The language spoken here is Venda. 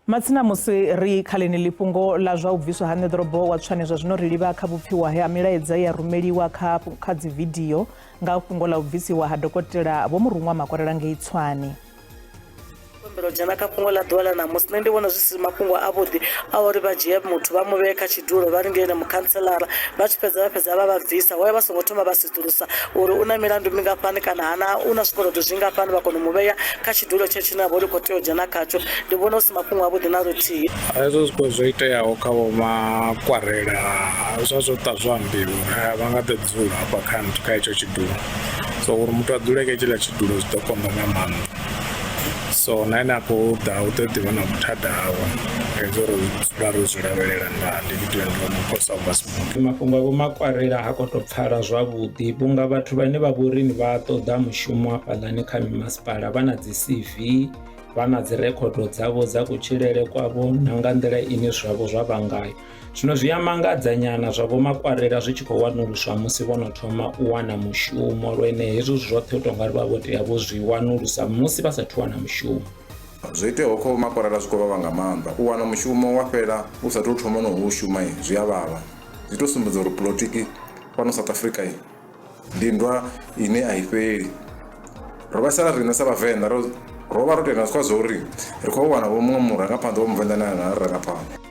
Matsina musi ri khaleni ḽifhungo ḽa zwa u bviswa ha ḓorobo wa Tshwane zwa zwino ri livha kha Vhupfiwa he milaedza ya rumeliwa kha dzi video nga fhungo ḽa u bvisiwa ha dokotela Vho Murunwa Makwarela ngei Tshwane. Dzhena kha fhungo ḽa ḓuvha ḽa ṋamusi nṋe ndi vhona zwi si mafhungo avhuḓi a uri vha dzhie muthu vha mu vhee kha tshidulo vha ringene mukhanselara vha tshi fhedza vha bvisa vha songo thoma vha sedzulusa uri u na milandu mingafhani kana hana u na zwikolodo zwingafhani vha kona u mu vhea kha tshidulo tshe tshine a vha uri khou tea u dzhena khatsho. Ndi vhona hu si mafhungo avhuḓi na luthihi. Hezwo zwikolo zwo iteaho kha Vho Makwarela zwa zwo ṱazwa mbilu vha nga ḓi dzula hafha kha hetsho tshidulo, so uri muthu a dzule kha hetshiḽa tshidulo zwi ḓo konḓa nga maanḓa. So na ene a khou ḓa u ḓo ḓivha na vhuthada hawe hezwo uri dzula ro zwi lavhelela nda ndi video ndo muposa u vhasi mafhungo a Vho Makwarela ha khou tou pfhala zwavhuḓi vhunga vhathu vhane vha vhori ni vha ṱoḓa mushumo hafhaḽani kha mimasipala vha na dzi CV vha na dzi rekhodo dzavho dza kutshilele kwavho na nga nḓila ine zwavho zwa vha ngayo. Zwino zwi a mangadza nyana zwa Vho Makwarela zwi tshi khou wanuluswa musi vho no thoma u wana mushumo lwene hezwo zwoṱhe u tou nga ri vha vho tea vho zwi wanulusa musi vha sathu wana mushumo. Zwo iteaho kha Vho Makwarela zwi khou vhavha nga maanḓa u wana mushumo wa fhela u sathu thoma no u shuma zwi a vhavha. Zwi tou sumbedza uri polotiki fhano South Africa ndi nndwa ine a i fheli. Ro vha sala riṋe sa vhavenḓa ro vha ro tenda zwa uri ri khou wana vho muṅwe murangaphanḓa wa muvenḓa na rangaphanḓa.